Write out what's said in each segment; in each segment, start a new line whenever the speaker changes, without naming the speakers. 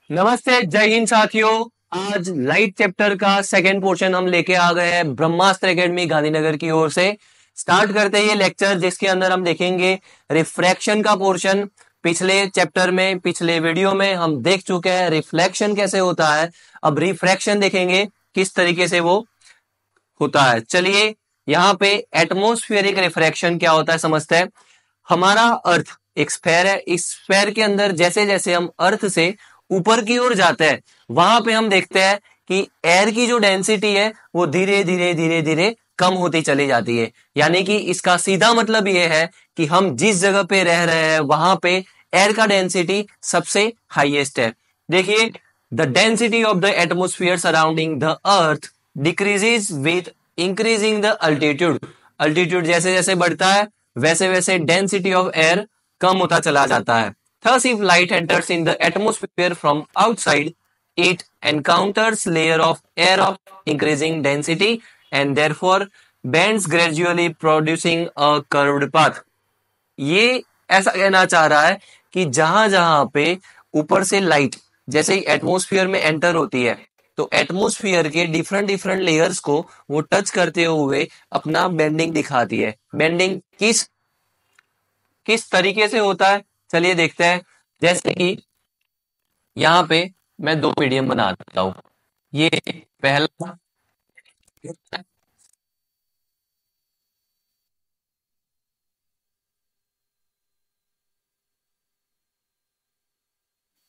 नमस्ते, जय हिंद साथियों। आज लाइट चैप्टर का सेकंड पोर्शन हम लेके आ गए हैं ब्रह्मास्त्र एकेडमी गांधीनगर की ओर से। स्टार्ट करते हैं ये लेक्चर, जिसके अंदर हम देखेंगे रिफ्रैक्शन का पोर्शन। पिछले चैप्टर में, पिछले वीडियो में हम देख चुके हैं रिफ्लेक्शन कैसे होता है। अब रिफ्रैक्शन देखेंगे किस तरीके से वो होता है। चलिए यहाँ पे एटमॉस्फेरिक रिफ्रैक्शन क्या होता है समझते हैं। हमारा अर्थ एक स्फेयर है। इस स्फेयर के अंदर जैसे जैसे हम अर्थ से ऊपर की ओर जाते हैं, वहां पे हम देखते हैं कि एयर की जो डेंसिटी है वो धीरे धीरे धीरे धीरे कम होती चली जाती है। यानी कि इसका सीधा मतलब ये है कि हम जिस जगह पे रह रहे हैं वहां पे एयर का डेंसिटी सबसे हाईएस्ट है। देखिए, the density of the atmosphere surrounding the earth decreases with increasing the altitude. Altitude जैसे जैसे बढ़ता है वैसे वैसे डेंसिटी ऑफ एयर कम होता चला जाता है। Thus, if light enters in the atmosphere from outside, it encounters layer of air of increasing density and therefore bends gradually, producing a curved path. ये ऐसा कहना चाह रहा है कि जहां जहां पे ऊपर से लाइट जैसे ही एटमॉस्फेयर में एंटर होती है, तो एटमॉस्फेयर के डिफरेंट डिफरेंट लेयर्स को वो टच करते हुए अपना बेंडिंग दिखाती है। बेंडिंग किस किस तरीके से होता है, चलिए देखते हैं। जैसे कि यहाँ पे मैं दो मीडियम बना देता हूं। ये पहला,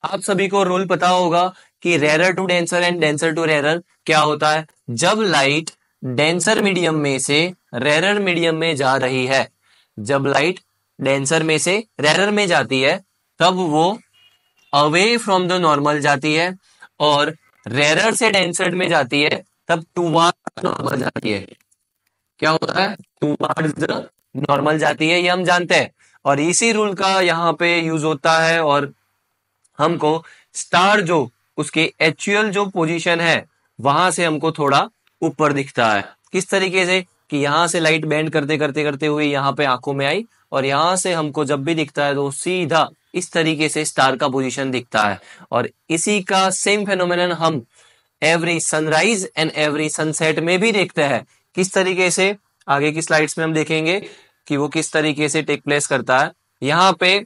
आप सभी को रूल पता होगा कि rarer to denser and denser to rarer क्या होता है। जब लाइट डेंसर मीडियम में से रेरर मीडियम में जा रही है, जब लाइट डेंसर में से रेरर में जाती है, तब वो अवे फ्रॉम द नॉर्मल जाती है, और रेरर से डेंसर में जाती है तब टूवार्ड नॉर्मल जाती है। क्या होता है? टूवार्ड्स द नॉर्मल जाती है, ये हम जानते हैं। और इसी रूल का यहाँ पे यूज होता है, और हमको स्टार जो उसके एक्चुअल जो पोजीशन है वहां से हमको थोड़ा ऊपर दिखता है। किस तरीके से कि यहाँ से लाइट बेंड करते करते करते हुए यहाँ पे आंखों में आई, और यहाँ से हमको जब भी दिखता है तो सीधा इस तरीके से स्टार का पोजीशन दिखता है। और इसी का सेम फेनोमेनन हम every sunrise and every sunset में भी देखते हैं। किस तरीके से, आगे की स्लाइड्स में हम देखेंगे कि वो किस तरीके से टेक प्लेस करता है। यहाँ पे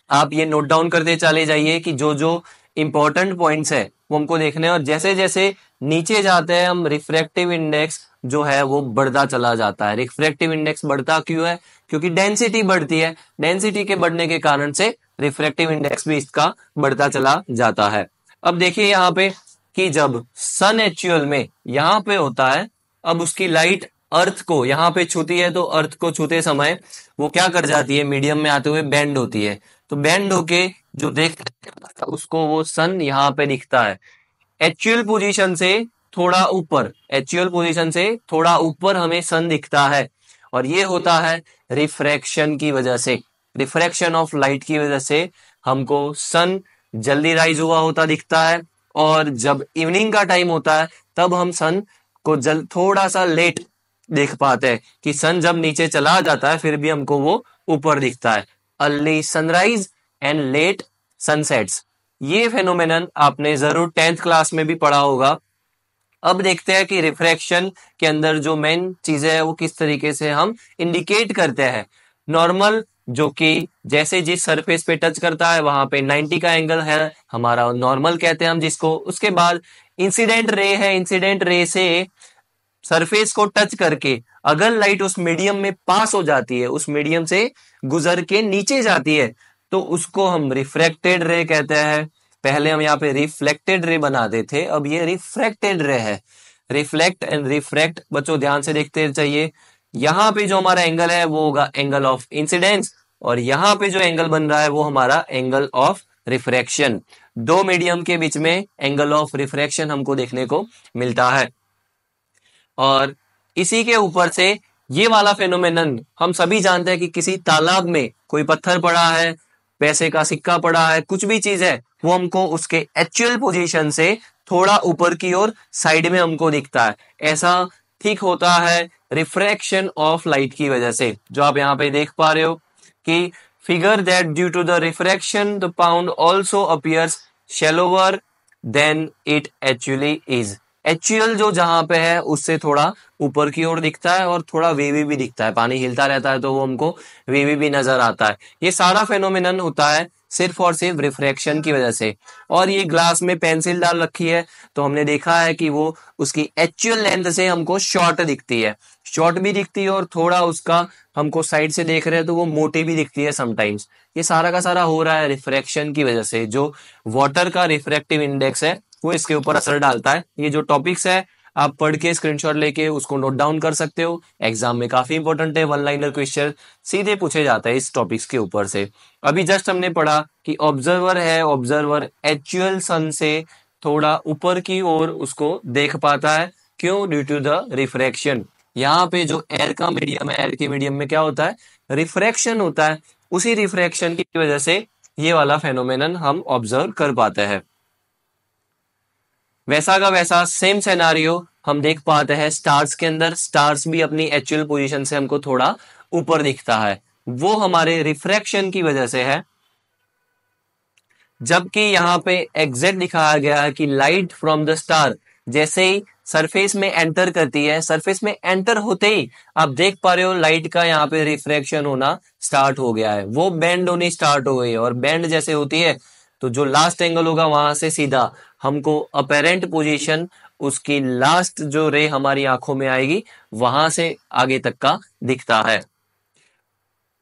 आप ये नोट डाउन करते चले जाइए कि जो जो इंपॉर्टेंट पॉइंट्स है वो हमको देखने हैं, और जैसे जैसे नीचे जाते हैं हम रिफ्रैक्टिव इंडेक्स जो है वो बढ़ता चला जाता है। रिफ्रैक्टिव इंडेक्स बढ़ता क्यों है? क्योंकि डेंसिटी बढ़ती है। डेंसिटी के बढ़ने के कारण से रिफ्रैक्टिव इंडेक्स भी इसका बढ़ता चला जाता है। अब देखिए यहाँ पे कि जब सन एक्चुअल में यहाँ पे होता है, अब उसकी लाइट अर्थ को यहाँ पे छूती है, तो अर्थ को छूते समय वो क्या कर जाती है, मीडियम में आते हुए बेंड होती है। तो बेंड होके जो देखते हैं उसको वो सन यहाँ पे दिखता है। एक्चुअल पोजीशन से थोड़ा ऊपर, एक्चुअल पोजीशन से थोड़ा ऊपर हमें सन दिखता है, और ये होता है रिफ्रैक्शन की वजह से। रिफ्रैक्शन ऑफ लाइट की वजह से हमको सन जल्दी राइज हुआ होता दिखता है, और जब इवनिंग का टाइम होता है तब हम सन को थोड़ा सा लेट देख पाते हैं कि सन जब नीचे चला जाता है फिर भी हमको वो ऊपर दिखता है। Early sunrise and let sunsets, ये फेनोमेनन आपने जरूर 10th क्लास में भी पढ़ा होगा। अब देखते हैं कि रिफ्रैक्शन के अंदर जो मेन चीजें है वो किस तरीके से हम इंडिकेट करते हैं। नॉर्मल, जो कि जैसे जिस सरफेस पे टच करता है वहां पे 90 का एंगल है, हमारा नॉर्मल कहते हैं हम जिसको। उसके बाद इंसिडेंट रे है, इंसिडेंट रे से सरफेस को टच करके अगर लाइट उस मीडियम में पास हो जाती है, उस मीडियम से गुजर के नीचे जाती है, तो उसको हम रिफ्रैक्टेड रे कहते हैं। पहले हम यहाँ पे रिफ्लेक्टेड रे बनाते थे, अब ये रिफ्रैक्टेड रे है। रिफ्लेक्ट एंड रिफ्रैक्ट बच्चों ध्यान से देखते चाहिए। यहाँ पे जो हमारा एंगल है वो होगा एंगल ऑफ इंसिडेंस, और यहाँ पे जो एंगल बन रहा है वो हमारा एंगल ऑफ रिफ्रैक्शन। दो मीडियम के बीच में एंगल ऑफ रिफ्रैक्शन हमको देखने को मिलता है। और इसी के ऊपर से ये वाला फेनोमेनन हम सभी जानते हैं कि किसी तालाब में कोई पत्थर पड़ा है, पैसे का सिक्का पड़ा है, कुछ भी चीज है, वो हमको उसके एक्चुअल पोजीशन से थोड़ा ऊपर की ओर साइड में हमको दिखता है। ऐसा ठीक होता है रिफ्रैक्शन ऑफ लाइट की वजह से, जो आप यहाँ पे देख पा रहे हो कि figure that due to the refraction the pound also appears shallower than it actually is. Actual जो जहां पे है उससे थोड़ा ऊपर की ओर दिखता है और थोड़ा वेवी भी दिखता है, पानी हिलता रहता है तो वो हमको वेवी भी नजर आता है। ये सारा फेनोमेनन होता है सिर्फ और सिर्फ रिफ्रैक्शन की वजह से। और ये ग्लास में पेंसिल डाल रखी है तो हमने देखा है कि वो उसकी एक्चुअल लेंथ से हमको शॉर्ट दिखती है, शॉर्ट भी दिखती है और थोड़ा उसका हमको साइड से देख रहे हैं तो वो मोटी भी दिखती है समटाइम्स। ये सारा का सारा हो रहा है रिफ्रैक्शन की वजह से। जो वाटर का रिफ्रैक्टिव इंडेक्स है वो इसके ऊपर असर डालता है। ये जो टॉपिक्स है आप पढ़ के स्क्रीनशॉट लेके उसको नोट डाउन कर सकते हो, एग्जाम में काफी इंपॉर्टेंट है। वन लाइनर क्वेश्चन सीधे पूछे जाते हैं इस टॉपिक्स के ऊपर से। अभी जस्ट हमने पढ़ा कि ऑब्जर्वर है, ऑब्जर्वर एक्चुअल सन से थोड़ा ऊपर की ओर उसको देख पाता है, क्यों? Due to the refraction. यहाँ पे जो एयर का मीडियम है, एयर के मीडियम में क्या होता है? रिफ्रैक्शन होता है। उसी रिफ्रैक्शन की वजह से ये वाला फेनोमेनन हम ऑब्जर्व कर पाते हैं। वैसा का वैसा सेम सिनेरियो हम देख पाते हैं स्टार्स के अंदर। स्टार्स भी अपनी एक्चुअल पोजीशन से हमको थोड़ा ऊपर दिखता है, वो हमारे रिफ्रैक्शन की वजह से है। जबकि यहाँ पे एग्जैक्ट दिखाया गया है कि लाइट फ्रॉम द स्टार जैसे ही सरफेस में एंटर करती है, सरफेस में एंटर होते ही आप देख पा रहे हो लाइट का यहाँ पे रिफ्रैक्शन होना स्टार्ट हो गया है, वो बेंड होनी स्टार्ट हो गई है। और बेंड जैसे होती है तो जो लास्ट एंगल होगा वहां से सीधा हमको अपेरेंट पोजीशन, उसकी लास्ट जो रे हमारी आंखों में आएगी वहां से आगे तक का दिखता है।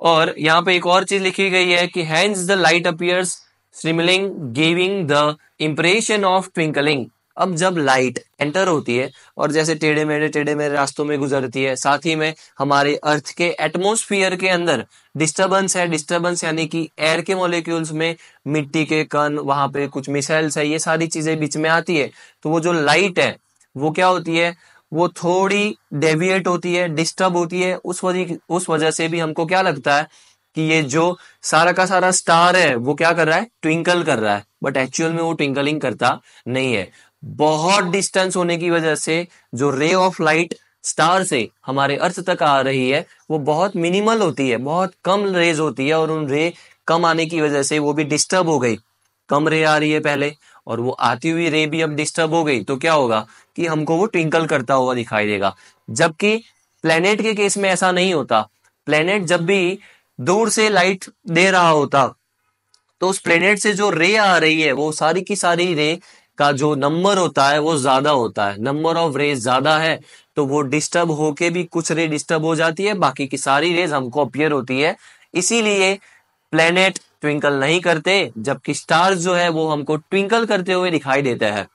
और यहाँ पे एक और चीज लिखी गई है कि hence the light appears streamlining giving the impression of twinkling. अब जब लाइट एंटर होती है और जैसे टेढ़े मेढ़े रास्तों में गुजरती है, साथ ही में हमारे अर्थ के एटमॉस्फेयर के अंदर डिस्टर्बेंस है। डिस्टर्बेंस यानी कि एयर के मॉलिक्यूल्स में मिट्टी के कण, वहां पे कुछ मिसाइल्स है, ये सारी चीजें बीच में आती है। तो वो जो लाइट है वो क्या होती है? वो थोड़ी डेविएट होती है, डिस्टर्ब होती है। उस वजह से भी हमको क्या लगता है कि ये जो सारा का सारा स्टार है वो क्या कर रहा है? ट्विंकल कर रहा है। बट एक्चुअल में वो ट्विंकलिंग करता नहीं है। बहुत डिस्टेंस होने की वजह से जो रे ऑफ लाइट स्टार से हमारे अर्थ तक आ रही है वो बहुत मिनिमल होती है, बहुत कम रेज होती है। और उन रे कम आने की वजह से वो भी डिस्टर्ब हो गई। कम रे आ रही है पहले और वो आती हुई रे भी अब डिस्टर्ब हो गई, तो क्या होगा कि हमको वो ट्विंकल करता हुआ दिखाई देगा। जबकि प्लेनेट के केस में ऐसा नहीं होता। प्लेनेट जब भी दूर से लाइट दे रहा होता तो उस प्लेनेट से जो रे आ रही है वो सारी की सारी रे का जो नंबर होता है वो ज्यादा होता है। नंबर ऑफ रेज ज्यादा है तो वो डिस्टर्ब होके भी कुछ रे डिस्टर्ब हो जाती है, बाकी की सारी रेज हमको अपीयर होती है। इसीलिए प्लेनेट ट्विंकल नहीं करते, जबकि स्टार्स जो है वो हमको ट्विंकल करते हुए दिखाई देते हैं।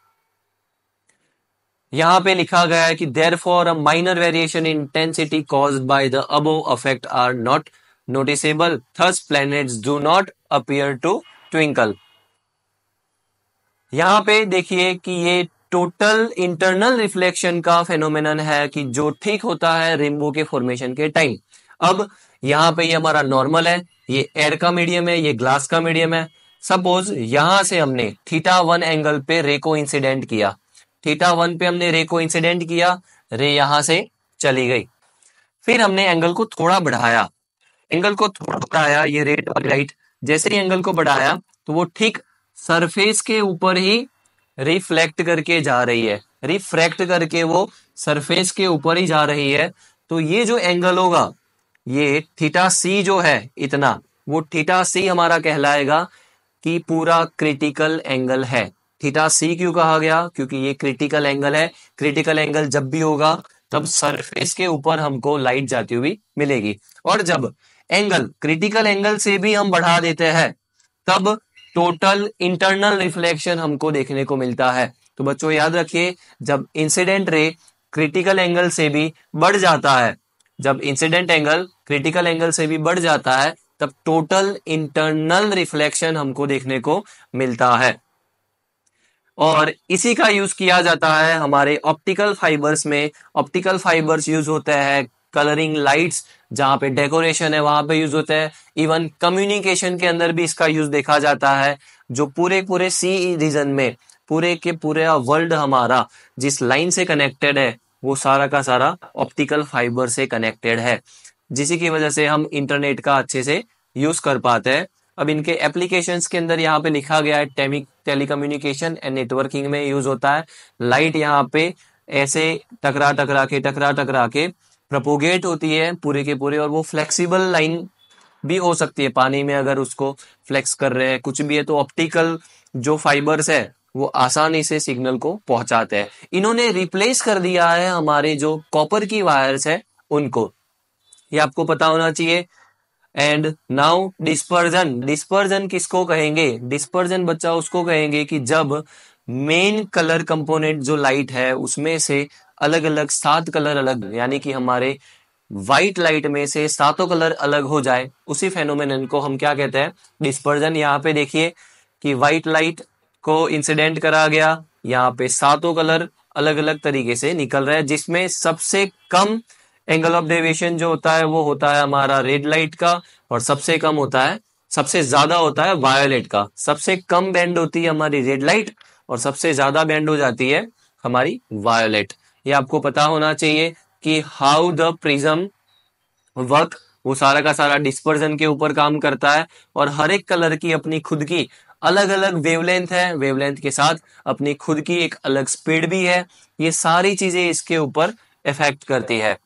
यहां पे लिखा गया है कि therefore a minor variation in intensity caused by the above effect are not noticeable, thus planets do not appear to twinkle। यहां पे देखिए कि ये टोटल इंटरनल रिफ्लेक्शन का फेनोमेनन है कि जो ठीक होता है रेनबो के फॉर्मेशन के टाइम। अब यहाँ पे ये हमारा नॉर्मल है, ये एयर का मीडियम है, ये ग्लास का मीडियम है। सपोज यहां से हमने θ1 एंगल पे रे को इंसिडेंट किया, θ1 पे हमने रे को इंसिडेंट किया, रे यहां से चली गई। फिर हमने एंगल को थोड़ा बढ़ाया, एंगल को थोड़ा बढ़ाया, ये रेट वाली लाइट जैसे ही एंगल को बढ़ाया तो वो ठीक सरफेस के ऊपर ही रिफ्लेक्ट करके जा रही है, रिफ्रैक्ट करके वो सरफेस के ऊपर ही जा रही है। तो ये जो एंगल होगा, ये θc जो है इतना, वो θc हमारा कहलाएगा कि पूरा क्रिटिकल एंगल है। θc क्यों कहा गया? क्योंकि ये क्रिटिकल एंगल है। क्रिटिकल एंगल जब भी होगा तब सरफेस के ऊपर हमको लाइट जाती हुई मिलेगी। और जब एंगल क्रिटिकल एंगल से भी हम बढ़ा देते हैं तब टोटल इंटरनल रिफ्लेक्शन हमको देखने को मिलता है। तो बच्चों याद रखिए, जब इंसिडेंट रे क्रिटिकल एंगल से भी बढ़ जाता है, जब इंसिडेंट एंगल क्रिटिकल एंगल से भी बढ़ जाता है तब टोटल इंटरनल रिफ्लेक्शन हमको देखने को मिलता है। और इसी का यूज किया जाता है हमारे ऑप्टिकल फाइबर्स में। ऑप्टिकल फाइबर्स यूज होते हैं कलरिंग लाइट्स, जहां पे डेकोरेशन है वहां पे यूज होता है। इवन कम्युनिकेशन के अंदर भी इसका यूज देखा जाता है। जो पूरे पूरे सी रीजन में पूरे के पूरे वर्ल्ड हमारा जिस लाइन से कनेक्टेड है वो सारा का सारा ऑप्टिकल फाइबर से कनेक्टेड है, जिसी की वजह से हम इंटरनेट का अच्छे से यूज कर पाते हैं। अब इनके एप्लीकेशंस के अंदर यहाँ पे लिखा गया है टेलीकम्युनिकेशन एंड नेटवर्किंग में यूज होता है। लाइट यहाँ पे ऐसे टकरा के प्रोपोगेट होती है पूरे के पूरे, और वो फ्लेक्सिबल लाइन भी हो सकती है पानी में, अगर उसको फ्लेक्स कर रहे हैं कुछ भी है तो ऑप्टिकल जो फाइबर्स है वो आसानी से सिग्नल को पहुंचाते हैं। इन्होंने रिप्लेस कर दिया है हमारे जो कॉपर की वायर्स है उनको, ये आपको पता होना चाहिए। एंड नाउ डिस्पर्जन, डिस्पर्जन किसको कहेंगे? डिस्पर्जन बच्चा उसको कहेंगे कि जब मेन कलर कंपोनेंट जो लाइट है उसमें से अलग अलग 7 कलर अलग, यानी कि हमारे व्हाइट लाइट में से सातों कलर अलग हो जाए, उसी फेनोमेनन को हम क्या कहते हैं? डिस्पर्जन। यहाँ पे देखिए कि व्हाइट लाइट को इंसिडेंट करा गया, यहाँ पे सातों कलर अलग अलग तरीके से निकल रहा है, जिसमें सबसे कम एंगल ऑफ डेविएशन जो होता है वो होता है हमारा रेड लाइट का, और सबसे कम होता है, सबसे ज्यादा होता है वायोलेट का। सबसे कम बैंड होती है हमारी रेड लाइट और सबसे ज्यादा बैंड हो जाती है हमारी वायोलेट। ये आपको पता होना चाहिए कि हाउ द प्रिज्म वर्क, वो सारा का सारा डिस्पर्जन के ऊपर काम करता है, और हर एक कलर की अपनी खुद की अलग अलग वेवलेंथ है, वेवलेंथ के साथ अपनी खुद की एक अलग स्पीड भी है। ये सारी चीजें इसके ऊपर इफेक्ट करती है।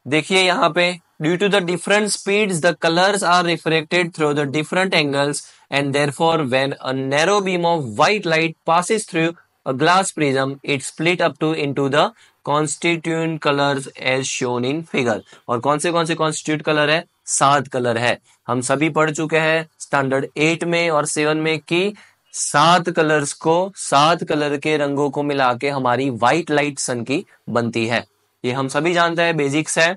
देखिए यहाँ पे due to the different speeds the colours are reflected through the different angles and therefore when a narrow beam of white light passes through a glass prism it split up to into the constituent colours as shown in figure. और कौन से constitute colour है? 7 colour है। हम सभी पढ़ चुके हैं स्टैंडर्ड 8 में और 7 में कि 7 कलर्स को, 7 कलर के रंगों को मिला के हमारी व्हाइट लाइट सन की बनती है। ये हम सभी जानते हैं, बेसिक्स है।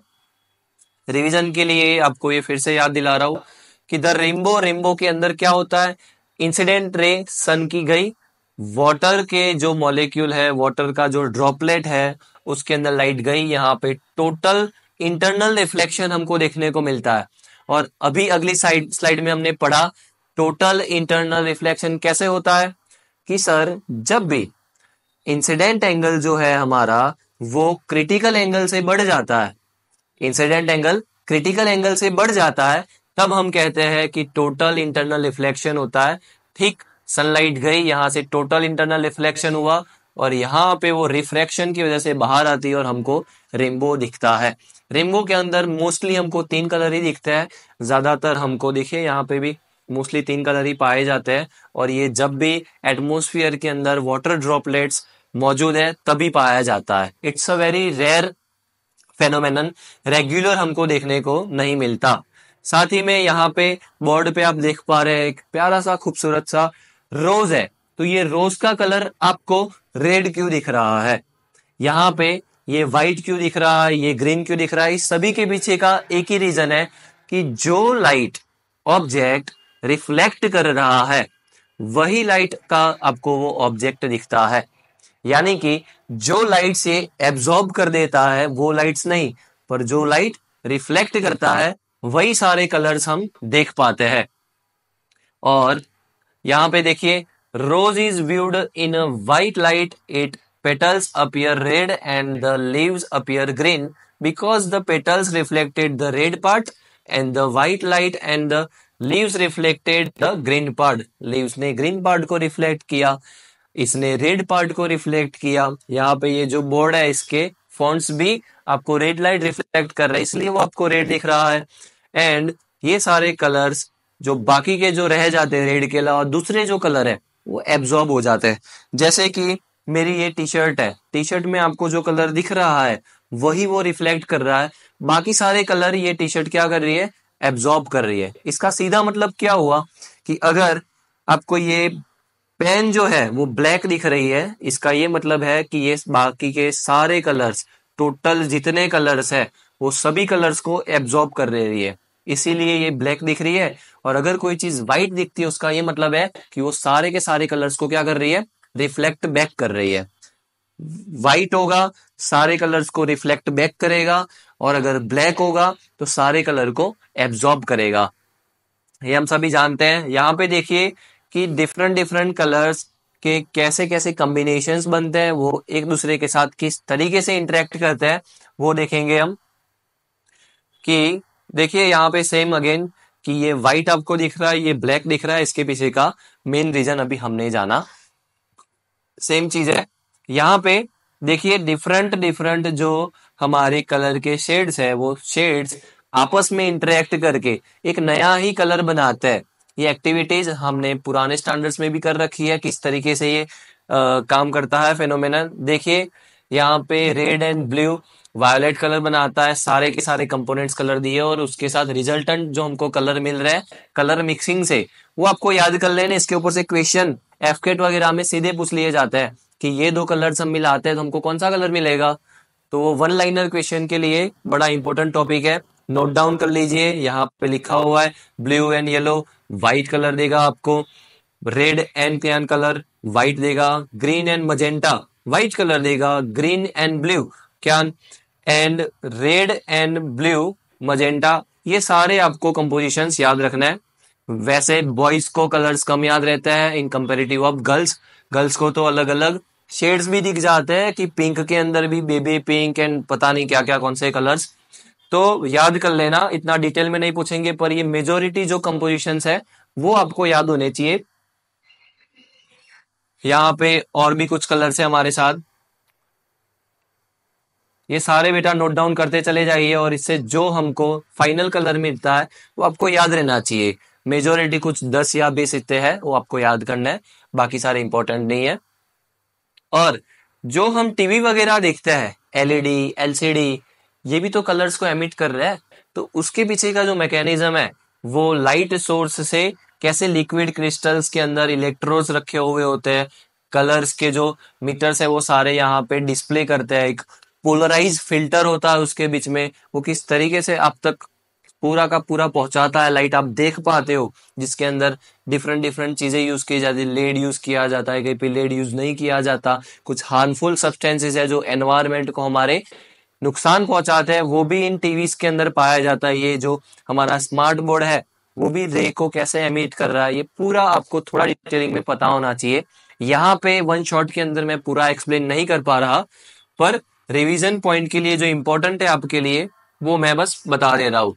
रिवीजन के लिए आपको ये फिर से याद दिला रहा हूं कि द रेनबो, रेनबो के अंदर क्या होता है? इंसिडेंट रे सन की गई, वाटर के जो मॉलिक्यूल है, वाटर का जो ड्रॉपलेट है उसके अंदर लाइट गई, यहाँ पे टोटल इंटरनल रिफ्लेक्शन हमको देखने को मिलता है। और अभी अगली स्लाइड में हमने पढ़ा टोटल इंटरनल रिफ्लेक्शन कैसे होता है, कि सर जब भी इंसिडेंट एंगल जो है हमारा वो क्रिटिकल एंगल से बढ़ जाता है, इंसिडेंट एंगल क्रिटिकल एंगल से बढ़ जाता है, तब हम कहते हैं कि टोटल इंटरनल रिफ्लेक्शन होता है। ठीक, सनलाइट गई, यहां से टोटल इंटरनल रिफ्लेक्शन हुआ और यहाँ पे वो रिफ्रैक्शन की वजह से बाहर आती है और हमको रेनबो दिखता है। रेनबो के अंदर मोस्टली हमको 3 कलर ही दिखते हैं, ज्यादातर हमको देखिए यहाँ पे भी मोस्टली 3 कलर ही पाए जाते हैं, और ये जब भी एटमोस्फियर के अंदर वाटर ड्रॉपलेट्स मौजूद है तभी पाया जाता है। It's a very rare phenomenon, regular हमको देखने को नहीं मिलता। साथ ही में यहाँ पे बोर्ड पे आप देख पा रहे हैं एक प्यारा सा खूबसूरत सा रोज है, तो ये रोज का कलर आपको रेड क्यों दिख रहा है? यहाँ पे ये व्हाइट क्यों दिख रहा है, ये ग्रीन क्यों दिख रहा है? इस सभी के पीछे का एक ही रीजन है कि जो लाइट ऑब्जेक्ट रिफ्लेक्ट कर रहा है वही लाइट का आपको वो ऑब्जेक्ट दिखता है। यानी कि जो लाइट से एब्जॉर्ब कर देता है वो लाइट्स नहीं, पर जो लाइट रिफ्लेक्ट करता है वही सारे कलर्स हम देख पाते हैं। और यहाँ पे देखिए rose is viewed in a white light, it petals appear red and the leaves appear green because the petals reflected the red part and the white light and the leaves reflected the green part. leaves ने green part को reflect किया, इसने red part को reflect किया। यहाँ पे ये जो बोर्ड है इसके फॉन्ट्स भी आपको रेड लाइट रिफ्लेक्ट कर रहा है, इसलिए वो आपको रेड दिख रहा है। एंड ये सारे कलर्स जो बाकी के जो रह जाते हैं रेड के अलावा दूसरे जो कलर है वो एब्जॉर्ब हो जाते हैं। जैसे कि मेरी ये टी शर्ट है, टी शर्ट में आपको जो कलर दिख रहा है वही वो रिफ्लेक्ट कर रहा है, बाकी सारे कलर ये टी शर्ट क्या कर रही है? एब्जॉर्ब कर रही है। इसका सीधा मतलब क्या हुआ कि अगर आपको ये पेन जो है वो ब्लैक दिख रही है, इसका ये मतलब है कि ये बाकी के सारे कलर्स, टोटल जितने कलर्स है वो सभी कलर्स को एब्जॉर्ब कर रही है, इसीलिए ये ब्लैक दिख रही है। और अगर कोई चीज व्हाइट दिखती है उसका ये मतलब है कि वो सारे के सारे कलर्स को क्या कर रही है? रिफ्लेक्ट बैक कर रही है। व्हाइट होगा सारे कलर्स को रिफ्लेक्ट बैक करेगा, और अगर ब्लैक होगा तो सारे कलर को एब्जॉर्ब करेगा। ये हम सभी जानते हैं। यहाँ पे देखिए कि डिफरेंट डिफरेंट कलर्स के कैसे कैसे कॉम्बिनेशंस बनते हैं, वो एक दूसरे के साथ किस तरीके से इंटरेक्ट करते हैं वो देखेंगे हम। कि देखिए यहाँ पे सेम अगेन कि ये व्हाइट आपको दिख रहा है, ये ब्लैक दिख रहा है, इसके पीछे का मेन रीजन अभी हमने जाना। सेम चीज है यहाँ पे, देखिए डिफरेंट डिफरेंट जो हमारे कलर के शेड्स है, वो शेड्स आपस में इंटरेक्ट करके एक नया ही कलर बनाते हैं। ये एक्टिविटीज हमने पुराने स्टैंडर्ड्स में भी कर रखी है, किस तरीके से ये काम करता है फेनोमेनन। देखिए यहाँ पे red and blue violet colour बनाता है, सारे के सारे कंपोनेंट्स कलर दिए और उसके साथ रिजल्टेंट जो हमको कलर मिल रहा है कलर मिक्सिंग से, वो आपको याद कर लेने। इसके ऊपर से क्वेश्चन एफकेट वगैरह में सीधे पूछ लिए जाते हैं कि ये दो कलर्स हम मिलाते हैं तो हमको कौन सा कलर मिलेगा। तो वो वन लाइनर क्वेश्चन के लिए बड़ा इंपॉर्टेंट टॉपिक है, नोट डाउन कर लीजिए। यहाँ पे लिखा हुआ है blue and yellow white colour देगा आपको, red and cyan colour white देगा, green and magenta white colour देगा, green and blue cyan, and red and blue magenta. ये सारे आपको कंपोजिशंस याद रखना है। वैसे बॉयज को कलर्स कम याद रहता है इन कंपेरेटिव ऑफ गर्ल्स। गर्ल्स को तो अलग अलग शेड्स भी दिख जाते हैं कि पिंक के अंदर भी बेबी पिंक एंड पता नहीं क्या क्या कौन से कलर्स, तो याद कर लेना। इतना डिटेल में नहीं पूछेंगे पर ये मेजोरिटी जो कंपोजिशंस है वो आपको याद होने चाहिए। यहाँ पे और भी कुछ कलर्स है हमारे साथ, ये सारे बेटा नोट डाउन करते चले जाइए और इससे जो हमको फाइनल कलर मिलता है वो आपको याद रहना चाहिए। मेजोरिटी कुछ 10 या 20 इतने हैं, वो आपको याद करना है, बाकी सारे इंपॉर्टेंट नहीं है। और जो हम टीवी वगैरह देखते हैं एलईडी एलसीडी, ये भी तो कलर्स को एमिट कर रहा है। तो उसके पीछे का जो मैकेनिज्म है वो लाइट सोर्स से कैसे लिक्विड क्रिस्टल्स के अंदर इलेक्ट्रोड्स रखे हुए होते हैं, कलर्स के जो मीटर्स है वो सारे यहाँ पे डिस्प्ले करते हैं, एक पोलराइज फिल्टर होता है उसके बीच में, वो किस तरीके से आप तक पूरा का पूरा पहुंचाता है, लाइट आप देख पाते हो, जिसके अंदर डिफरेंट डिफरेंट चीजें यूज की जाती है। लेड यूज किया जाता है, कहीं पे लेड यूज नहीं किया जाता। कुछ हार्मफुल सब्सटेंसेस है जो एनवायरमेंट को हमारे नुकसान पहुंचाते हैं, वो भी इन टीवीज के अंदर पाया जाता है। ये जो हमारा स्मार्ट बोर्ड है वो भी रे को कैसे एमिट कर रहा है, ये पूरा आपको थोड़ा डिटेलिंग में पता होना चाहिए। यहाँ पे वन शॉट के अंदर मैं पूरा एक्सप्लेन नहीं कर पा रहा, पर रिवीजन पॉइंट के लिए जो इंपॉर्टेंट है आपके लिए वो मैं बस बता दे रहा हूँ।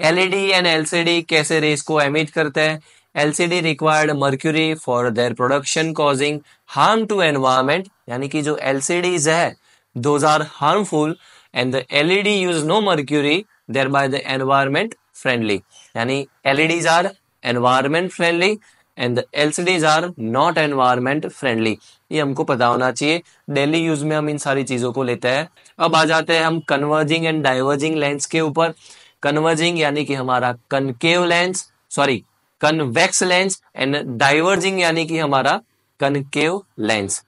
एलईडी एंड एलसीडी कैसे रेस को एमिट करते हैं। LCD required mercury for their production causing harm to environment, यानी कि जो एलसीडीज है those are harmful and the LED use no mercury thereby the environment friendly, यानी LEDs are environment friendly and the LCDs are not environment friendly. ये हमको पता होना चाहिए, डेली यूज में हम इन सारी चीजों को लेते हैं। अब आ जाते हैं हम कन्वर्जिंग एंड डाइवर्जिंग लेंस के ऊपर। कन्वर्जिंग यानी कि हमारा concave lens, sorry convex lens, and diverging यानी कि हमारा कनकेव लेंस।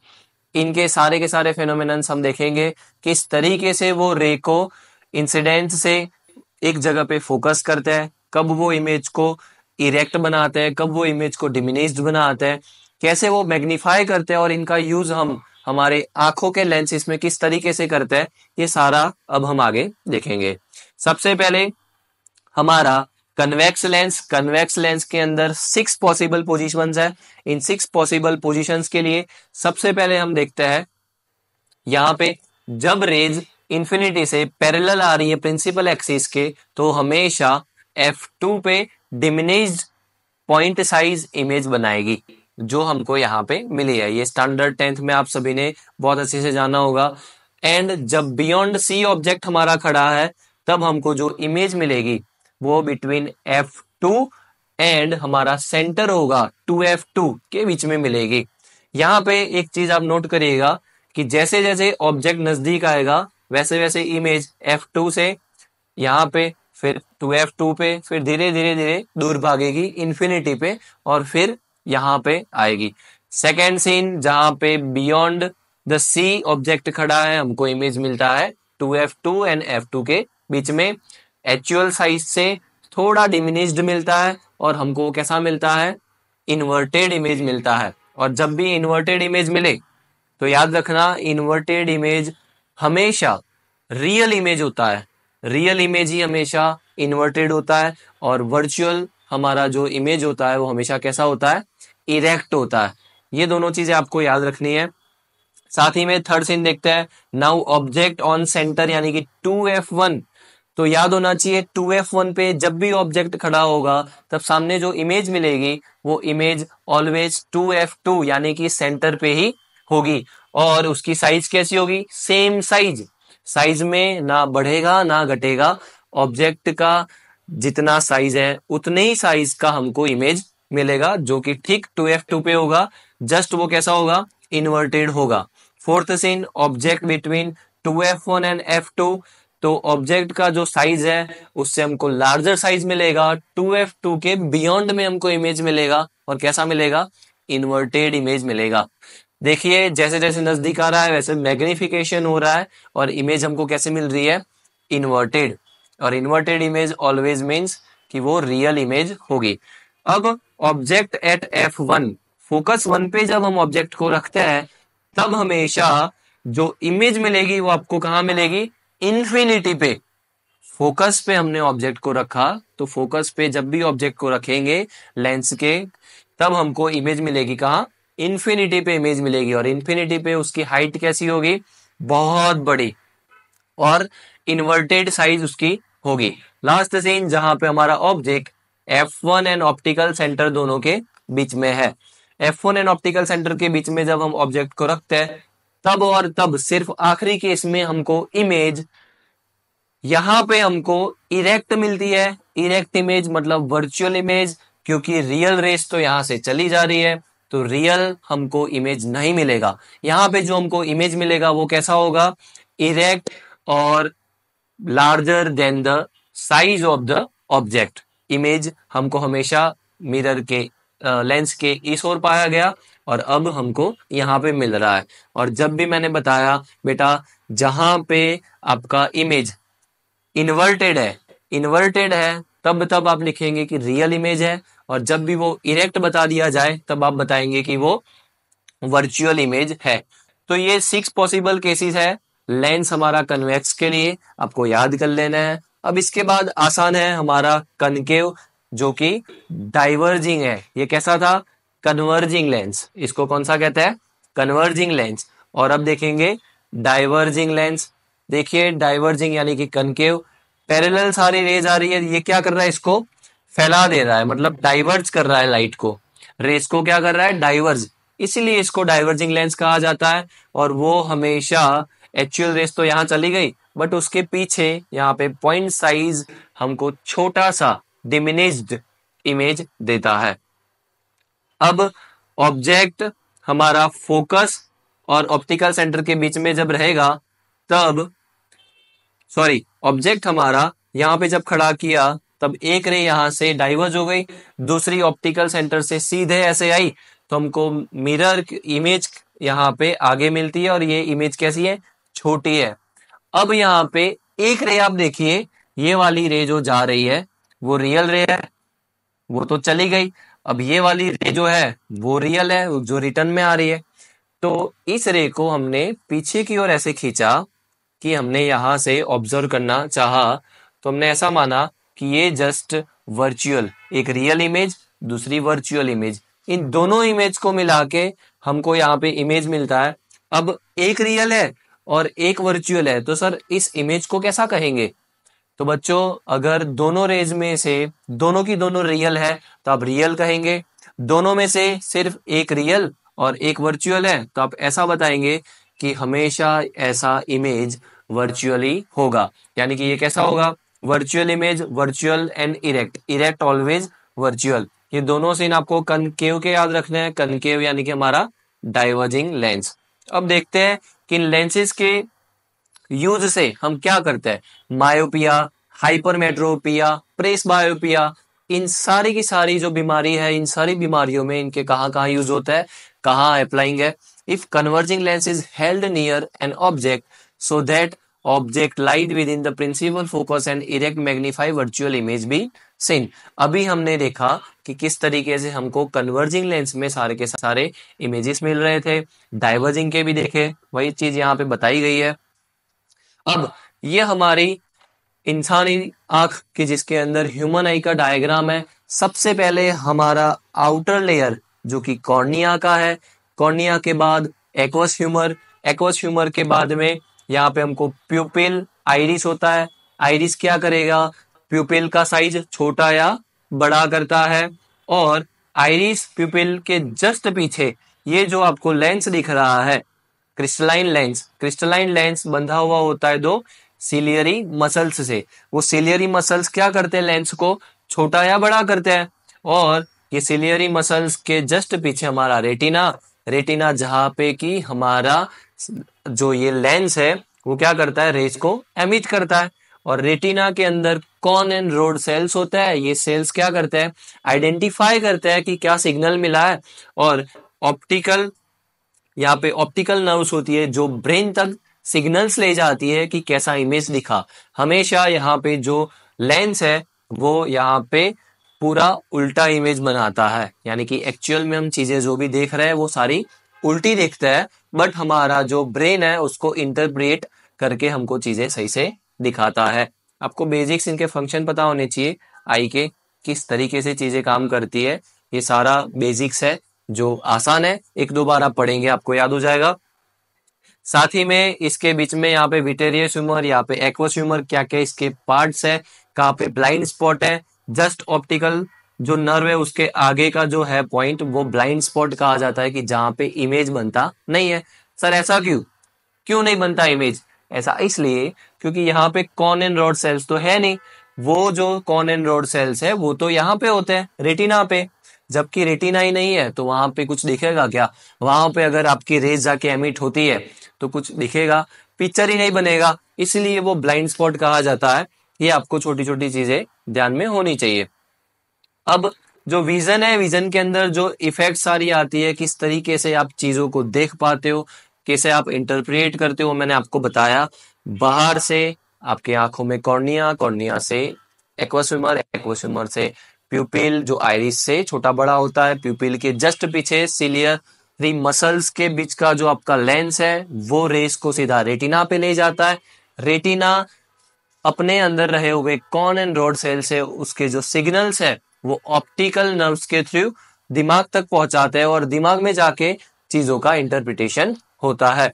इनके सारे के सारे फेनोमेनन्स हम देखेंगे, किस तरीके से वो रे को इंसिडेंट से एक जगह पे फोकस करते हैं, कब वो इमेज को इरेक्ट बनाते हैं, कब वो इमेज को डिमिनिश्ड बनाते हैं, कैसे वो मैग्नीफाई करते हैं और इनका यूज हम हमारे आंखों के लेंसेज में किस तरीके से करते हैं, ये सारा अब हम आगे देखेंगे। सबसे पहले हमारा कन्वेक्स लेंस। कन्वेक्स लेंस के अंदर 6 पॉसिबल पोजीशंस है। इन 6 पॉसिबल पोजीशंस के लिए सबसे पहले हम देखते हैं यहाँ पे जब रेज इंफिनिटी से पैरेलल आ रही है प्रिंसिपल एक्सिस के, तो हमेशा F2 पे डिमिनिश्ड पॉइंट साइज इमेज बनाएगी, जो हमको यहाँ पे मिली है। ये स्टैंडर्ड 10th में आप सभी ने बहुत अच्छे से जाना होगा। एंड जब बियॉन्ड सी ऑब्जेक्ट हमारा खड़ा है तब हमको जो इमेज मिलेगी वो बिटवीन F2 एंड हमारा सेंटर होगा 2F2 के बीच में मिलेगी। यहाँ पे एक चीज आप नोट करिएगा कि जैसे जैसे ऑब्जेक्ट नजदीक आएगा वैसे वैसे इमेज F2 से यहाँ पे, फिर 2F2 पे, फिर धीरे धीरे धीरे दूर भागेगी इन्फिनिटी पे और फिर यहाँ पे आएगी। सेकेंड सीन जहां पे बियॉन्ड द सी ऑब्जेक्ट खड़ा है, हमको इमेज मिलता है 2F2 एंड F2 के बीच में, एक्चुअल साइज से थोड़ा डिमिनिश्ड मिलता है और हमको कैसा मिलता है, इन्वर्टेड इमेज मिलता है। और जब भी इन्वर्टेड इमेज मिले तो याद रखना इन्वर्टेड इमेज हमेशा रियल इमेज होता है, रियल इमेज ही हमेशा इन्वर्टेड होता है और वर्चुअल हमारा जो इमेज होता है वो हमेशा कैसा होता है, इरेक्ट होता है। ये दोनों चीजें आपको याद रखनी है। साथ ही में थर्ड सीन देखते हैं। नाउ ऑब्जेक्ट ऑन सेंटर यानी कि 2F1, तो याद होना चाहिए 2f1 पे जब भी ऑब्जेक्ट खड़ा होगा तब सामने जो इमेज मिलेगी वो इमेज ऑलवेज 2f2 यानी कि सेंटर पे ही होगी। और उसकी साइज कैसी होगी? सेम साइज, साइज में ना बढ़ेगा ना घटेगा। ऑब्जेक्ट का जितना साइज है उतने ही साइज का हमको इमेज मिलेगा, जो कि ठीक 2f2 पे होगा। जस्ट वो कैसा होगा? इन्वर्टेड होगा। Fourth scene, object between 2f1 and f2। तो ऑब्जेक्ट का जो साइज है उससे हमको लार्जर साइज मिलेगा, 2f2 के बियॉन्ड में हमको इमेज मिलेगा। और कैसा मिलेगा? इन्वर्टेड इमेज मिलेगा। देखिए जैसे जैसे नजदीक आ रहा है वैसे मैग्निफिकेशन हो रहा है और इमेज हमको कैसे मिल रही है? इन्वर्टेड। और इन्वर्टेड इमेज ऑलवेज मीन्स कि वो रियल इमेज होगी। अब ऑब्जेक्ट एट f1, फोकस 1 पे जब हम ऑब्जेक्ट को रखते हैं तब हमेशा जो इमेज मिलेगी वो आपको कहां मिलेगी? इन्फिनिटी पे। फोकस पे हमने ऑब्जेक्ट को रखा तो फोकस पे जब भी ऑब्जेक्ट को रखेंगे लेंस के तब हमको इमेज मिलेगी कहां? इन्फिनिटी पे इमेज मिलेगी। और इन्फिनिटी पे उसकी हाइट कैसी होगी? बहुत बड़ी और इन्वर्टेड साइज उसकी होगी। लास्ट सीन जहां पे हमारा object f1 and optical centre दोनों के बीच में है। f1 एंड ऑप्टिकल सेंटर के बीच में जब हम ऑब्जेक्ट को रखते हैं तब और तब सिर्फ आखिरी केस में हमको इमेज यहां पे हमको इरेक्ट मिलती है। इरेक्ट इमेज मतलब वर्चुअल इमेज, क्योंकि रियल रेस तो यहां से चली जा रही है तो रियल हमको इमेज नहीं मिलेगा। यहां पे जो हमको इमेज मिलेगा वो कैसा होगा? इरेक्ट और larger than the size of the object. Image हमको हमेशा मिरर के लेंस के इस ओर पाया गया और अब हमको यहाँ पे मिल रहा है। और जब भी मैंने बताया बेटा जहां पे आपका इमेज इन्वर्टेड है तब तब आप लिखेंगे कि रियल इमेज है, और जब भी वो इरेक्ट बता दिया जाए तब आप बताएंगे कि वो वर्चुअल इमेज है। तो ये 6 पॉसिबल केसेस है लेंस हमारा कन्वेक्स के लिए, आपको याद कर लेना है। अब इसके बाद आसान है हमारा कनकेव, जो कि डाइवर्जिंग है। ये कैसा था? Converging lens. इसको कौन सा कहते हैं? Converging lens. और अब देखेंगे डाइवर्जिंग लेंस। देखिए डाइवर्जिंग यानी कि कनकेव, पैरेलल सारी रेज आ रही है, ये क्या कर रहा है? इसको फैला दे रहा है, मतलब डाइवर्ज कर रहा है लाइट को। रेस को क्या कर रहा है? डाइवर्ज। इसीलिए इसको डाइवर्जिंग लेंस कहा जाता है। और वो हमेशा एक्चुअल रेस तो यहां चली गई बट उसके पीछे यहाँ पे पॉइंट साइज हमको छोटा सा डिमिनिश्ड इमेज देता है। अब ऑब्जेक्ट हमारा फोकस और ऑप्टिकल सेंटर के बीच में जब रहेगा तब ऑब्जेक्ट हमारा यहाँ पे जब खड़ा किया तब एक रे यहां से डाइवर्ज हो गई, दूसरी ऑप्टिकल सेंटर से सीधे ऐसे आई तो हमको मिरर इमेज यहाँ पे आगे मिलती है और ये इमेज कैसी है? छोटी है। अब यहाँ पे एक रे आप देखिए, ये वाली रे जो जा रही है वो रियल रे है, वो तो चली गई। अब ये वाली रे जो है वो रियल है, जो रिटर्न में आ रही है। तो इस रे को हमने पीछे की ओर ऐसे खींचा कि हमने यहां से ऑब्जर्व करना चाहा, तो हमने ऐसा माना कि ये जस्ट वर्चुअल, एक रियल इमेज दूसरी वर्चुअल इमेज, इन दोनों इमेज को मिला के हमको यहाँ पे इमेज मिलता है। अब एक रियल है और एक वर्चुअल है तो सर इस इमेज को कैसा कहेंगे? तो बच्चों अगर दोनों रेज में से दोनों की दोनों रियल है तो आप रियल कहेंगे, दोनों में से सिर्फ एक रियल और एक वर्चुअल है तो आप ऐसा बताएंगे कि हमेशा ऐसा इमेज वर्चुअली होगा। यानी कि ये कैसा होगा? Virtual image, virtual and erect, erect always virtual. ये दोनों सीन आपको कनकेव के याद रखने हैं। कनकेव यानी कि हमारा डाइवर्जिंग लेंस। अब देखते हैं कि इन लेंसेज के यूज से हम क्या करते हैं। मायोपिया, हाइपरमेट्रोपिया, प्रेस बायोपिया, इन सारी की सारी जो बीमारी है, इन सारी बीमारियों में इनके कहाँ कहाँ यूज होता है, कहाँ अप्लाइंग है। If converging lens is held near an object so that object light within the principal focus and erect magnify virtual image be seen. अभी हमने देखा कि किस तरीके से हमको कन्वर्जिंग लेंस में सारे के सारे इमेजेस मिल रहे थे, डाइवर्जिंग के भी देखे, वही चीज यहाँ पे बताई गई है। अब ये हमारी इंसानी आंख की जिसके अंदर ह्यूमन आई का डायग्राम है। सबसे पहले हमारा आउटर लेयर जो कि कॉर्निया का है, कॉर्निया के बाद एक्वस ह्यूमर, एक्वस ह्यूमर के बाद में यहाँ पे हमको प्यूपिल, आइरिस होता है, आइरिस क्या करेगा, प्यूपिल का साइज छोटा या बड़ा करता है। और आइरिस प्यूपिल के जस्ट पीछे ये जो आपको लेंस दिख रहा है, क्रिस्टलाइन लेंस बंधा हुआ होता है दो सिलियरी मसल्स से। वो सिलियरी मसल्स क्या करते हैं, लेंस को छोटा या बड़ा करते हैं। और ये सिलियरी मसल्स के जस्ट पीछे हमारा रेटिना जहां पे कि हमारा जो ये लेंस है वो क्या करता है, रेज को एमिट करता है। और रेटिना के अंदर कॉन एंड रोड सेल्स होता है। ये सेल्स क्या करते हैं, आइडेंटिफाई करते हैं कि क्या सिग्नल मिला है। और ऑप्टिकल, यहाँ पे ऑप्टिकल नर्व्स होती है जो ब्रेन तक सिग्नल्स ले जाती है कि कैसा इमेज दिखा। हमेशा यहाँ पे जो लेंस है वो यहाँ पे पूरा उल्टा इमेज बनाता है, यानी कि एक्चुअल में हम चीजें जो भी देख रहे हैं वो सारी उल्टी देखते हैं, बट हमारा जो ब्रेन है उसको इंटरप्रेट करके हमको चीजें सही से दिखाता है। आपको बेसिक्स इनके फंक्शन पता होने चाहिए, आई के किस तरीके से चीजें काम करती है, ये सारा बेसिक्स है जो आसान है, एक दो बार आप पढ़ेंगे आपको याद हो जाएगा। साथ ही में इसके बीच में यहाँ पे विटेरियस ह्यूमर, यहाँ पे एक्वस ह्यूमर, क्या क्या इसके पार्ट्स है, कहाँ पे ब्लाइंड स्पॉट है। जस्ट ऑप्टिकल जो नर्व है उसके आगे का जो है पॉइंट वो ब्लाइंड स्पॉट कहा जाता है, कि जहां पे इमेज बनता नहीं है। सर ऐसा क्यों नहीं बनता इमेज? ऐसा इसलिए क्योंकि यहाँ पे कॉन एंड रॉड सेल्स तो है नहीं। वो जो कॉन एंड रॉड सेल्स है वो तो यहाँ पे होते हैं रेटिना पे, जबकि रेटिना ही नहीं है तो वहां पे कुछ दिखेगा क्या? वहां पे अगर आपकी रेज जाके एमिट होती है तो कुछ दिखेगा, पिक्चर ही नहीं बनेगा, इसलिए वो ब्लाइंड स्पॉट कहा जाता है। ये आपको छोटी छोटी चीजें ध्यान में होनी चाहिए। अब जो विजन है, विजन के अंदर जो इफेक्ट सारी आती है, किस तरीके से आप चीजों को देख पाते हो, कैसे आप इंटरप्रेट करते हो, मैंने आपको बताया। बाहर से आपके आंखों में कॉर्निया, कॉर्निया से एक्वस ह्यूमर, एक्वस ह्यूमर से प्यूपिल जो आइरिस से छोटा बड़ा होता है, प्यूपिल के जस्ट पीछे सिलियरी मसल्स के बीच का जो आपका लेंस है वो रेस को सीधा रेटिना पे ले जाता है। रेटिना अपने अंदर रहे हुए कॉन एंड रॉड सेल से उसके जो सिग्नल्स है वो ऑप्टिकल नर्व्स के थ्रू दिमाग तक पहुंचाते हैं और दिमाग में जाके चीजों का इंटरप्रिटेशन होता है।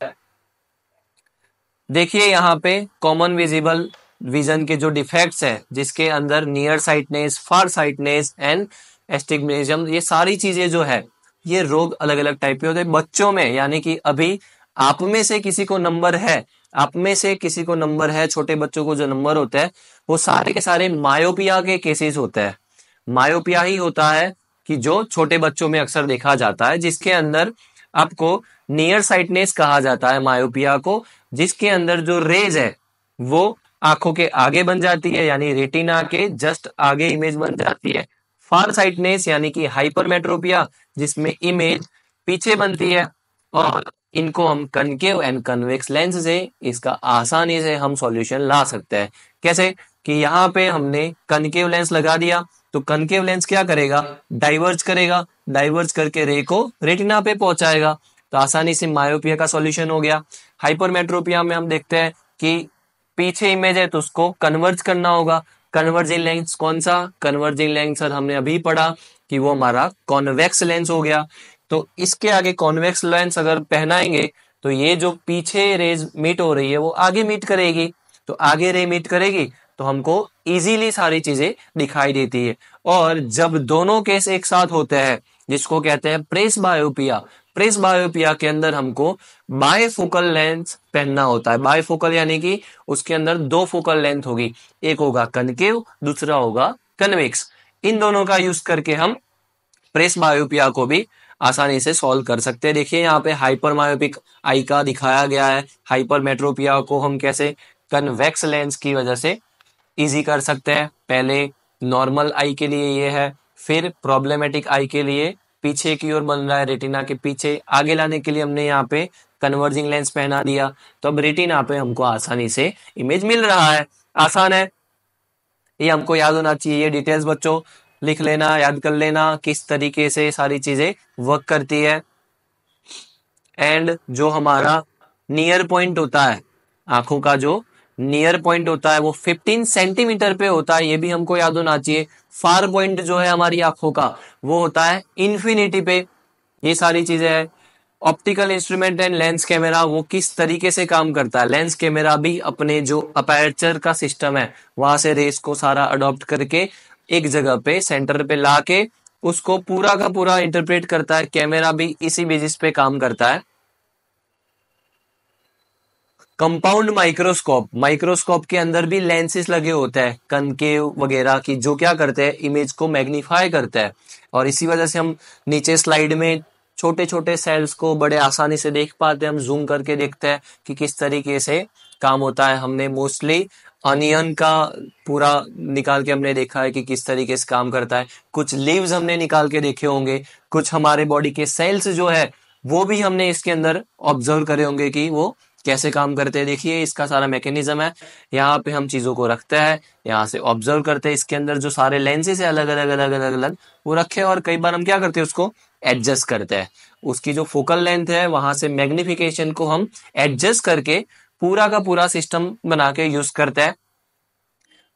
देखिए यहाँ पे कॉमन विजिबल विजन के जो डिफेक्ट्स है, जिसके अंदर near sightedness, far sightedness and astigmatism, ये सारी चीजें जो है ये रोग अलग अलग टाइप के होते हैं बच्चों में। यानी कि अभी आप में से किसी को नंबर है, आप में से किसी को नंबर है, छोटे बच्चों को जो नंबर होता है वो सारे के सारे मायोपिया के केसेस होते हैं। मायोपिया ही होता है कि जो छोटे बच्चों में अक्सर देखा जाता है, जिसके अंदर आपको नियर साइटनेस कहा जाता है मायोपिया को, जिसके अंदर जो रेज है वो आंखों के आगे बन जाती है, यानी रेटिना के जस्ट आगे इमेज बन जाती है। फार साइटनेस यानी कि हाइपरमेट्रोपिया, जिसमें इमेज पीछे बनती है। और इनको हम कनकेव एंड कन्वेक्स लेंस से इसका आसानी से हम सॉल्यूशन ला सकते हैं। कैसे कि यहाँ पे हमने कनकेव लेंस लगा दिया तो कनकेव लेंस क्या करेगा, डाइवर्ज करेगा, डाइवर्ज करके रे को रेटिना पे पहुंचाएगा, तो आसानी से मायोपिया का सॉल्यूशन हो गया। हाइपरमेट्रोपिया में हम देखते हैं कि पीछे इमेज है तो उसको कन्वर्ज करना होगा। कन्वर्जिंग लेंस कौन सा? कन्वर्जिंग लेंस सर हमने अभी पढ़ा कि वो हमारा कॉन्वेक्स लेंस हो गया। तो इसके आगे कॉन्वेक्स लेंस अगर पहनाएंगे तो ये जो पीछे रेज मीट हो रही है वो आगे मीट करेगी, तो आगे रे मीट करेगी तो हमको इजीली सारी चीजें दिखाई देती है। और जब दोनों केस एक साथ होते हैं, जिसको कहते हैं प्रेस बायोपिया, प्रेस बायोपिया के अंदर हमको बायफोकल लेंस पहनना होता है। बायफोकल यानी कि उसके अंदर दो फोकल लेंथ होगी, एक होगा कनकेव, दूसरा होगा कन्वेक्स। इन दोनों का यूज करके हम प्रेस बायोपिया को भी आसानी से सॉल्व कर सकते हैं। देखिए यहाँ पे हाइपर मायोपिक आई का दिखाया गया है। हाइपर मेट्रोपिया को हम कैसे कन्वेक्स लेंस की वजह से इजी कर सकते हैं। पहले नॉर्मल आई के लिए ये है, फिर प्रॉब्लमेटिक आई के लिए पीछे की ओर बन रहा है, रेटिना के पीछे आगे लाने के लिए हमने यहाँ पे कन्वर्जिंग लेंस पहना दिया, तो अब रेटिना पे हमको आसानी से इमेज मिल रहा है। आसान है, ये हमको याद होना चाहिए। ये डिटेल्स बच्चों लिख लेना, याद कर लेना किस तरीके से सारी चीजें वर्क करती है। एंड जो हमारा नियर पॉइंट होता है, आंखों का जो नियर पॉइंट होता है वो 15 सेंटीमीटर पे होता है, ये भी हमको याद होना चाहिए। फार पॉइंट जो है हमारी आंखों का वो होता है इन्फिनिटी पे। ये सारी चीजें है। Optical instrument and lens camera वो किस तरीके से काम करता है। लेंस कैमरा भी अपने जो अपर्चर का सिस्टम है वहां से रेस को सारा अडॉप्ट करके एक जगह पे सेंटर पे लाके उसको पूरा का पूरा इंटरप्रेट करता है। कैमरा भी इसी बेसिस पे काम करता है। कंपाउंड माइक्रोस्कोप, माइक्रोस्कोप के अंदर भी लेंसेस लगे होते हैं कनकेव वगैरह की, जो क्या करते हैं इमेज को मैग्नीफाई करता है। और इसी वजह से हम नीचे स्लाइड में छोटे छोटे सेल्स को बड़े आसानी से देख पाते हैं। हम जूम करके देखते हैं कि किस तरीके से काम होता है। हमने मोस्टली अनियन का पूरा निकाल के हमने देखा है कि किस तरीके से काम करता है। कुछ लीव्स हमने निकाल के देखे होंगे, कुछ हमारे बॉडी के सेल्स जो है वो भी हमने इसके अंदर ऑब्जर्व करे होंगे कि वो कैसे काम करते हैं। देखिए इसका सारा मैकेनिज्म है। यहाँ पे हम चीजों को रखते हैं, यहाँ से ऑब्जर्व करते हैं। इसके अंदर जो सारे लेंसेज है अलग अलग अलग अलग अलग वो रखे हैं, और कई बार हम क्या करते हैं उसको एडजस्ट करते हैं। उसकी जो फोकल लेंथ है वहां से मैग्निफिकेशन को हम एडजस्ट करके पूरा का पूरा सिस्टम बना के यूज करते हैं।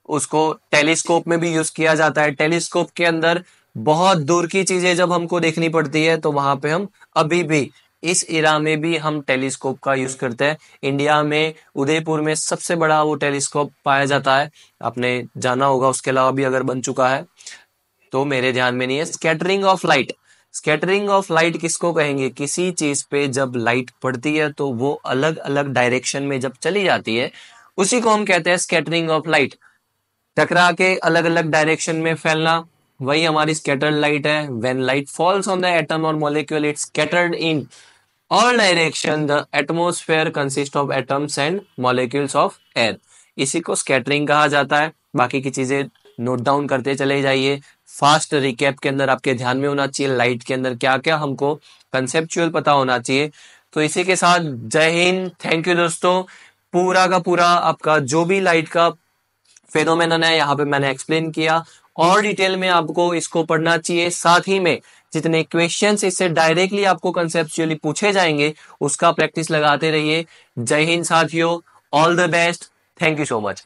उसको टेलीस्कोप में भी यूज किया जाता है। टेलीस्कोप के अंदर बहुत दूर की चीजें जब हमको देखनी पड़ती है तो वहां पे हम अभी भी इस इरा में भी हम टेलीस्कोप का यूज करते हैं। इंडिया में उदयपुर में सबसे बड़ा वो टेलीस्कोप पाया जाता है, आपने जाना होगा। उसके अलावा भी अगर बन चुका है तो मेरे ध्यान में नहीं है। Scattering of light, scattering of light किसको कहेंगे? किसी चीज पे जब लाइट पड़ती है तो वो अलग अलग डायरेक्शन में जब चली जाती है उसी को हम कहते हैं स्कैटरिंग ऑफ लाइट। टकरा के अलग अलग डायरेक्शन में फैलना वही हमारी स्कैटर्ड लाइट है। When light falls on the atom और molecule it scattered in all direction. The atmosphere consist of atoms and molecules of air. इसी को स्कैटरिंग कहा जाता है। बाकी की चीजें नोट डाउन करते चले जाइए। फास्ट रिकैप के अंदर आपके ध्यान में होना चाहिए लाइट के अंदर क्या क्या हमको कंसेप्चुअल पता होना चाहिए। तो इसी के साथ जय हिंद, थैंक यू दोस्तों। पूरा का पूरा आपका जो भी लाइट का फेनोमेनन है यहाँ पे मैंने एक्सप्लेन किया। और डिटेल में आपको इसको पढ़ना चाहिए। साथ ही में जितने क्वेश्चंस इससे डायरेक्टली आपको कंसेप्चुअली पूछे जाएंगे उसका प्रैक्टिस लगाते रहिए। जय हिंद साथियों, all the best, thank you so much.